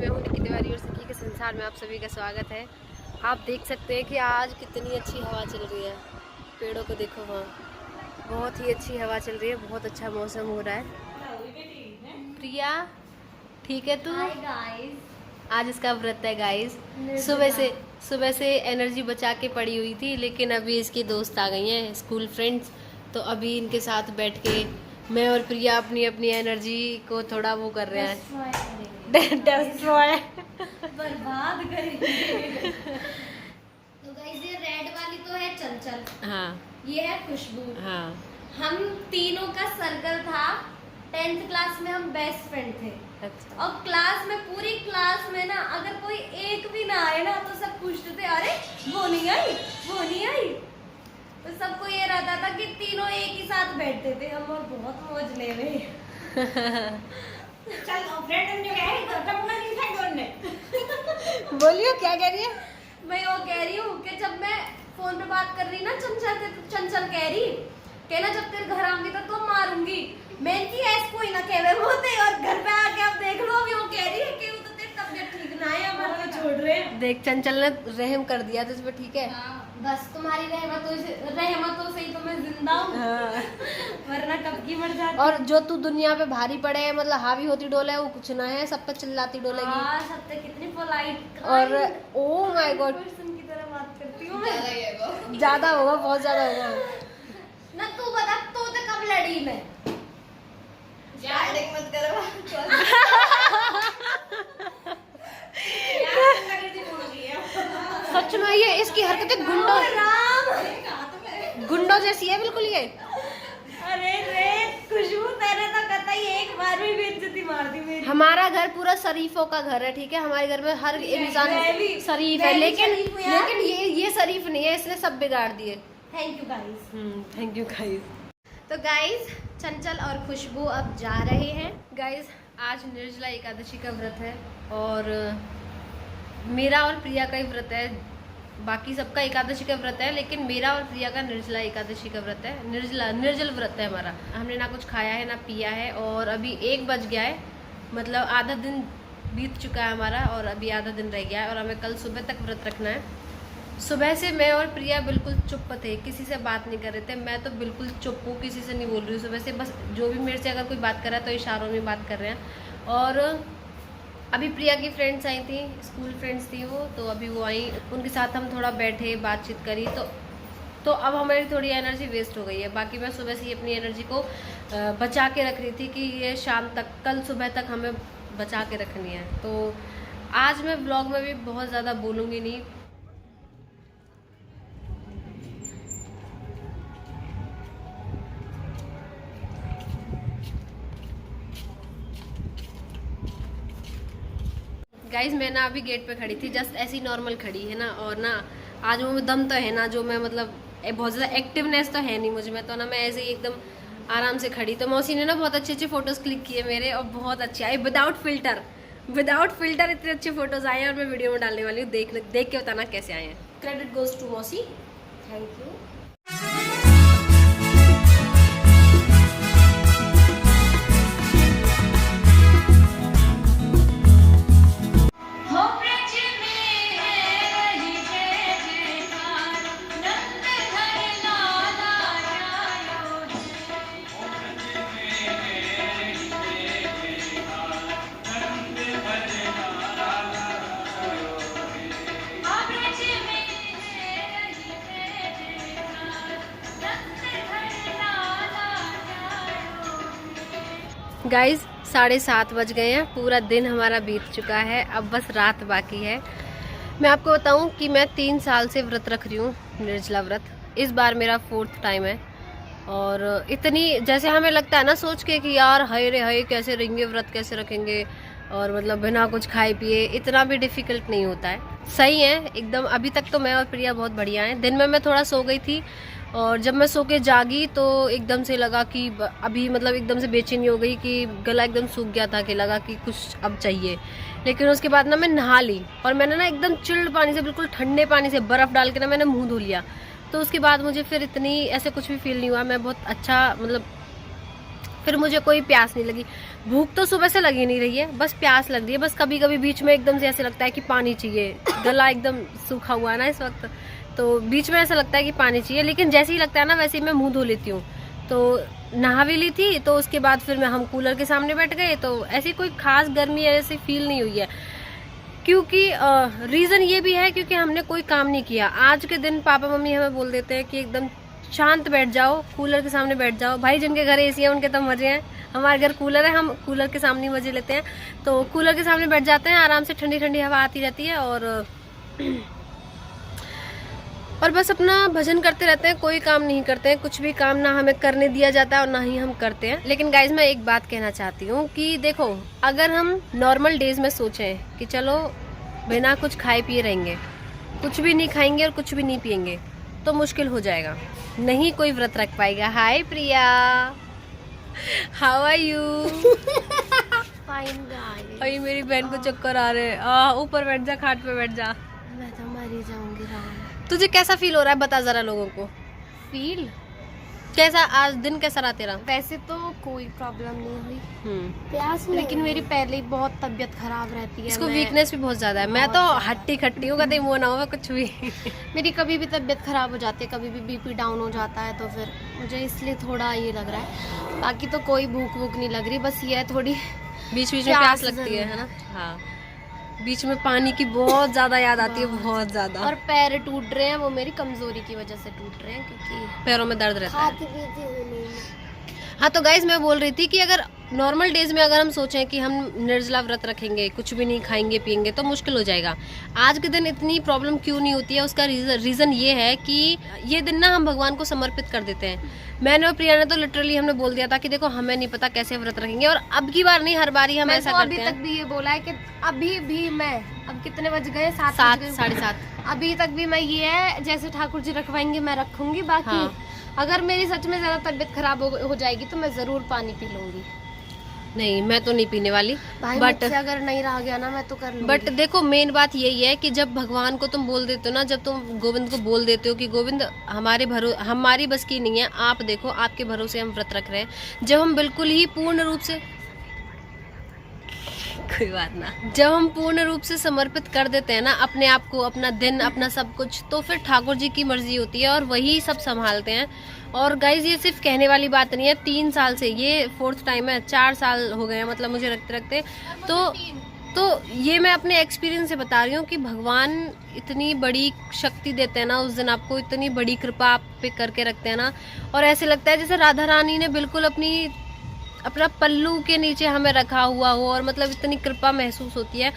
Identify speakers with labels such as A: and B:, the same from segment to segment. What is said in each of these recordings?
A: मैं हूँ निकी तिवारी और सिक्की के संसार में आप सभी का स्वागत है। आप देख सकते हैं कि आज कितनी अच्छी हवा चल रही है। पेड़ों को देखो, वहाँ बहुत ही अच्छी हवा चल रही है, बहुत अच्छा मौसम हो रहा है। प्रिया ठीक है तू? आज इसका व्रत है गाइस। सुबह से एनर्जी बचा के पड़ी हुई थी, लेकिन अभी इसकी दोस्त आ गई हैं, स्कूल फ्रेंड्स। तो अभी इनके साथ बैठ के मैं और प्रिया अपनी अपनी एनर्जी को थोड़ा वो कर रहे हैं, डिस्ट्रॉय
B: बर्बाद करेंगे। तो गाइस ये रेड वाली तो है चंचल, हाँ, ये है खुशबू, हाँ। हम तीनों का सर्कल था, 10th क्लास में हम बेस्ट फ्रेंड थे। अच्छा। और क्लास में, पूरी क्लास में ना, अगर कोई एक भी ना आए ना तो सब पूछते थे, अरे वो नहीं आई, वो नहीं आई। तो सबको ये रहता था कि तीनों एक ही साथ बैठते थे हम, और बहुत मौज ले रहे। चल फ्रेंड जो है तो अपना नहीं था बोलने।
A: बोलियो क्या कह रही है?
B: मैं वो कह रही हूँ कि जब मैं फोन पे बात कर रही ना चंचल कह रही कि ना जब तेरे घर आऊंगी तो तुम मारूंगी। मैं की ऐस कोई ना कहवे होते, और घर पे आके अब देख लो, अभी वो कह रही है कि वो तो तेरी तबीयत ठीक ना है, हमारा तो छोड़ रहे हैं।
A: देख चंचल ने रहम कर दिया तुझ पे, ठीक है?
B: हाँ, बस तुम्हारी रहमतों से ही तो मैं जिंदा हूँ। हाँ। वरना कब की मर जाती।
A: और जो तू दुनिया पे भारी पड़े है, मतलब हावी होती डोले, वो कुछ ना है, सब पे चिल्लाती डोलेगी।
B: हाँ, सब पे कितनी पोलाइट
A: और ओह माय गॉड
B: पर्सन की तरह बात करती हूँ मैं।
A: ज्यादा होगा, बहुत ज्यादा होगा
B: ना। तू बता, तो कब लड़ी मैं? मत करो।
A: सच में ये इसकी हरकतें गुंडों जैसी है बिल्कुल ये।
B: अरे रे खुशबू, तेरे तो कतई एक बार भी बेइज्जती मार दी मेरी।
A: हमारा घर पूरा शरीफों का घर है, ठीक है? हमारे घर में हर इंसान शरीफ है, लेकिन ये शरीफ नहीं है, इसने सब बिगाड़ दिए।
B: Thank you guys.
A: Thank you guys.
B: तो गाइस, चंचल और खुशबू अब जा रहे हैं।
A: गाइस, आज निर्जला एकादशी का व्रत है, और मेरा और प्रिया का ही व्रत है। बाकी सबका एकादशी का व्रत है, लेकिन मेरा और प्रिया का निर्जला एकादशी का व्रत है। निर्जल व्रत है हमारा। हमने ना कुछ खाया है ना पिया है, और अभी 1 बज गया है, मतलब आधा दिन बीत चुका है हमारा, और अभी आधा दिन रह गया है, और हमें कल सुबह तक व्रत रखना है। सुबह से मैं और प्रिया बिल्कुल चुप थे, किसी से बात नहीं कर रहे थे। मैं तो बिल्कुल चुप हूँ, किसी से नहीं बोल रही हूँ सुबह से। बस जो भी मेरे से अगर कोई बात कर रहा है तो इशारों में बात कर रहे हैं। और अभी प्रिया की फ्रेंड्स आई थी, स्कूल फ्रेंड्स थी वो, तो अभी वो आई, उनके साथ हम थोड़ा बैठे, बातचीत करी। तो अब हमारी थोड़ी एनर्जी वेस्ट हो गई है। बाकी मैं सुबह से ही अपनी एनर्जी को बचा के रख रही थी कि ये शाम तक, कल सुबह तक हमें बचा के रखनी है। तो आज मैं ब्लॉग में भी बहुत ज़्यादा बोलूँगी नहीं। गाइज, मैं ना अभी गेट पे खड़ी थी, जस्ट ऐसी नॉर्मल खड़ी है ना, और ना आज वो दम तो है ना, जो मैं मतलब बहुत ज़्यादा एक्टिवनेस तो है नहीं मुझ में, तो ना मैं ऐसे ही एकदम आराम से खड़ी। तो मौसी ने ना बहुत अच्छे अच्छे फोटोज़ क्लिक किए मेरे, और बहुत अच्छे आए, विदाउट फिल्टर इतने अच्छे फोटोज़ आए हैं, और मैं वीडियो में डालने वाली हूँ। देख के बताना कैसे आए हैं। क्रेडिट गोज टू मौसी, थैंक यू। गाइज, 7:30 बज गए हैं, पूरा दिन हमारा बीत चुका है, अब बस रात बाकी है। मैं आपको बताऊं कि मैं 3 साल से व्रत रख रही हूँ, निर्जला व्रत। इस बार मेरा 4th टाइम है, और इतनी, जैसे हमें लगता है ना सोच के कि यार हाय रे हाय, कैसे रहेंगे व्रत, कैसे रखेंगे, और मतलब बिना कुछ खाए पिए, इतना भी डिफ़िकल्ट नहीं होता है। सही है एकदम। अभी तक तो मैं और प्रिया बहुत बढ़िया हैं। दिन में मैं थोड़ा सो गई थी, और जब मैं सो के जागी तो एकदम से लगा कि अभी मतलब एकदम से बेचैनी हो गई, कि गला एकदम सूख गया था, कि लगा कि कुछ अब चाहिए। लेकिन उसके बाद ना मैं नहा ली, और मैंने ना एकदम चिल्ड पानी से, बिल्कुल ठंडे पानी से बर्फ़ डाल के ना मैंने मुँह धो लिया। तो उसके बाद मुझे फिर इतनी ऐसे कुछ भी फील नहीं हुआ, मैं बहुत अच्छा, मतलब फिर मुझे कोई प्यास नहीं लगी। भूख तो सुबह से लगी नहीं रही है, बस प्यास लग रही है। बस कभी कभी बीच में एकदम से ऐसे लगता है कि पानी चाहिए, गला एकदम सूखा हुआ है ना इस वक्त, तो बीच में ऐसा लगता है कि पानी चाहिए। लेकिन जैसे ही लगता है ना वैसे ही मैं मुंह धो लेती हूँ। तो नहा भी ली थी, तो उसके बाद फिर हम कूलर के सामने बैठ गए। तो ऐसी कोई खास गर्मी ऐसी फील नहीं हुई है, क्योंकि रीज़न ये भी है क्योंकि हमने कोई काम नहीं किया। आज के दिन पापा मम्मी हमें बोल देते हैं कि एकदम शांत बैठ जाओ, कूलर के सामने बैठ जाओ। भाई जिनके घर एसी है उनके तो मजे हैं, हमारे घर कूलर है, हम कूलर के सामने मजे लेते हैं। तो कूलर के सामने बैठ जाते हैं, आराम से ठंडी ठंडी हवा आती रहती है और बस अपना भजन करते रहते हैं, कोई काम नहीं करते हैं। कुछ भी काम ना हमें करने दिया जाता है और ना ही हम करते हैं। लेकिन गाइज मैं एक बात कहना चाहती हूँ कि देखो, अगर हम नॉर्मल डेज में सोचें कि चलो बिना कुछ खाए पिए रहेंगे, कुछ भी नहीं खाएंगे और कुछ भी नहीं पिएंगे, तो मुश्किल हो जाएगा, नहीं कोई व्रत रख पाएगा। Hi Priya, how are you?
B: Fine guys.
A: अरे मेरी बहन को चक्कर आ रहे हैं। ऊपर बैठ जा, खाट पे बैठ जा।
B: मैं तो मर ही जाऊंगी।
A: तुझे कैसा फील हो रहा है बता जरा लोगों को।
B: फील
A: कैसा आज दिन कैसा रहा तेरा?
B: वैसे तो कोई प्रॉब्लम नहीं हुई,
A: प्यास
B: लेकिन मेरी पहले ही बहुत तबीयत खराब रहती है।
A: इसको वीकनेस भी बहुत ज्यादा है। मैं तो हट्टी खट्टी हूँ, कभी वो ना हो कुछ भी।
B: मेरी कभी भी तबीयत खराब हो जाती है, कभी भी बीपी डाउन हो जाता है, तो फिर मुझे इसलिए थोड़ा ये लग रहा है। बाकी तो कोई भूख वूख नहीं लग रही, बस ये है थोड़ी
A: बीच बीच में प्यास लगती है ना। हाँ, बीच में पानी की बहुत ज्यादा याद आती है, बहुत ज्यादा।
B: और पैर टूट रहे हैं, वो मेरी कमजोरी की वजह से टूट रहे हैं, क्योंकि
A: पैरों में दर्द रहता है।
B: खाती पीती हूँ नहीं मैं।
A: हाँ तो गाइज मैं बोल रही थी कि अगर नॉर्मल डेज में अगर हम सोचें कि हम निर्जला व्रत रखेंगे, कुछ भी नहीं खाएंगे पिएंगे, तो मुश्किल हो जाएगा। आज के दिन इतनी प्रॉब्लम क्यों नहीं होती है, उसका रीज़न ये है कि ये दिन ना हम भगवान को समर्पित कर देते हैं। मैंने और प्रिया ने तो लिटरली हमने बोल दिया था कि देखो हमें नहीं पता कैसे व्रत रखेंगे, और अब की बार नहीं, हर बार ही हम ऐसा करते हैं।
B: अभी तक भी ये बोला है कि अभी भी मैं, अब कितने बज गए? 7
A: साढ़े 7।
B: अभी तक भी मैं ये है, जैसे ठाकुर जी रखवाएंगे मैं रखूंगी। बाकी
A: हाँ।
B: अगर मेरी सच में ज्यादा तबीयत खराब हो जाएगी तो मैं जरूर पानी पी लूंगी।
A: नहीं मैं तो नहीं पीने वाली,
B: बट अगर नहीं रहा गया ना मैं तो कर लूंगी।
A: बट देखो मेन बात यही है कि जब भगवान को तुम बोल देते हो ना, जब तुम गोविंद को बोल देते हो कि गोविंद हमारी बस की नहीं है, आप देखो आपके भरोसे हम व्रत रख रहे हैं, जब हम बिल्कुल ही पूर्ण रूप से, कोई बात ना, जब हम पूर्ण रूप से समर्पित कर देते हैं ना अपने आप को, अपना दिन, अपना सब कुछ, तो फिर ठाकुर जी की मर्जी होती है और वही सब संभालते हैं। और गाइज ये सिर्फ कहने वाली बात नहीं है, 3 साल से, ये 4th टाइम है, 4 साल हो गए हैं मतलब मुझे रखते रखते। तो ये मैं अपने एक्सपीरियंस से बता रही हूँ कि भगवान इतनी बड़ी शक्ति देते हैं ना उस दिन, आपको इतनी बड़ी कृपा आप पे करके रखते हैं ना, और ऐसे लगता है जैसे राधा रानी ने बिल्कुल अपना पल्लू के नीचे हमें रखा हुआ हो, और मतलब इतनी कृपा महसूस होती है,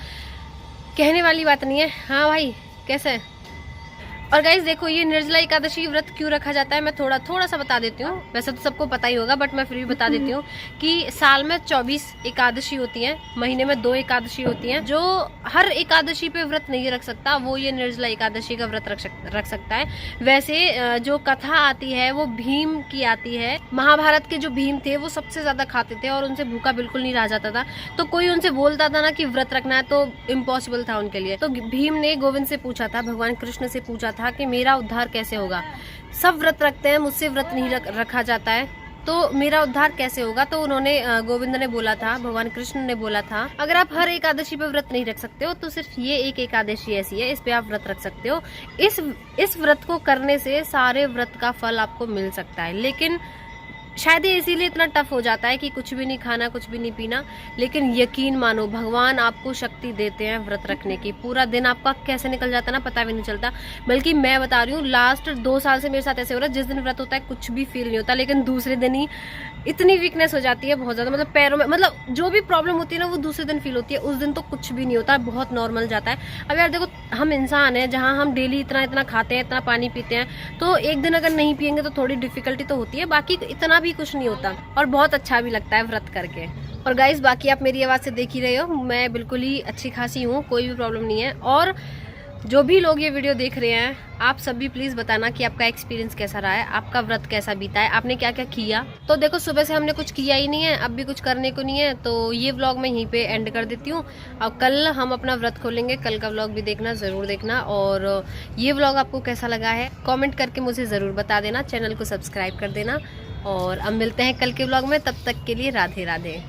A: कहने वाली बात नहीं है। हाँ भाई कैसे? और गाइज देखो, ये निर्जला एकादशी व्रत क्यों रखा जाता है, मैं थोड़ा सा बता देती हूँ। वैसे तो सबको पता ही होगा, बट मैं फिर भी बता देती हूँ कि साल में 24 एकादशी होती हैं, महीने में 2 एकादशी होती हैं। जो हर एकादशी पे व्रत नहीं रख सकता, वो ये निर्जला एकादशी का व्रत रख सकता है। वैसे जो कथा आती है वो भीम की आती है। महाभारत के जो भीम थे वो सबसे ज्यादा खाते थे और उनसे भूखा बिल्कुल नहीं रहा जाता था। तो कोई उनसे बोलता था ना कि व्रत रखना है, तो इम्पॉसिबल था उनके लिए। तो भीम ने गोविंद से पूछा था, भगवान कृष्ण से पूछा था कि मेरा उद्धार कैसे होगा, सब व्रत रखते हैं, मुझसे व्रत नहीं रखा जाता है, तो मेरा उद्धार कैसे होगा? तो उन्होंने, गोविंद ने बोला था, भगवान कृष्ण ने बोला था, अगर आप हर एकादशी पे व्रत नहीं रख सकते हो तो सिर्फ ये एक एकादशी ऐसी है, इस पे आप व्रत रख सकते हो। इस व्रत को करने से सारे व्रत का फल आपको मिल सकता है। लेकिन शायद ये इसीलिए इतना टफ हो जाता है कि कुछ भी नहीं खाना, कुछ भी नहीं पीना। लेकिन यकीन मानो, भगवान आपको शक्ति देते हैं व्रत रखने की। पूरा दिन आपका कैसे निकल जाता है ना, पता भी नहीं चलता। बल्कि मैं बता रही हूँ, लास्ट 2 साल से मेरे साथ ऐसे हो रहा है, जिस दिन व्रत होता है कुछ भी फील नहीं होता, लेकिन दूसरे दिन ही इतनी वीकनेस हो जाती है बहुत ज़्यादा, मतलब पैरों में, मतलब जो भी प्रॉब्लम होती है ना वो दूसरे दिन फील होती है। उस दिन तो कुछ भी नहीं होता, बहुत नॉर्मल जाता है। अब यार देखो, हम इंसान हैं, जहाँ हम डेली इतना खाते हैं, इतना पानी पीते हैं, तो एक दिन अगर नहीं पियेंगे तो थोड़ी डिफिकल्टी तो होती है, बाकी इतना भी कुछ नहीं होता और बहुत अच्छा भी लगता है व्रत करके। और गाइस बाकी आप मेरी आवाज़ से देख ही रहे हो, मैं बिल्कुल ही अच्छी खासी हूँ, कोई भी प्रॉब्लम नहीं है। और जो भी लोग ये वीडियो देख रहे हैं, आप सब भी प्लीज़ बताना कि आपका एक्सपीरियंस कैसा रहा है, आपका व्रत कैसा बीता है, आपने क्या क्या किया। तो देखो सुबह से हमने कुछ किया ही नहीं है, अब भी कुछ करने को नहीं है, तो ये व्लॉग मैं यहीं पे एंड कर देती हूँ। अब कल हम अपना व्रत खोलेंगे, कल का व्लॉग भी देखना, ज़रूर देखना। और ये व्लॉग आपको कैसा लगा है कॉमेंट करके मुझे ज़रूर बता देना, चैनल को सब्सक्राइब कर देना। और अब मिलते हैं कल के व्लॉग में, तब तक के लिए राधे राधे।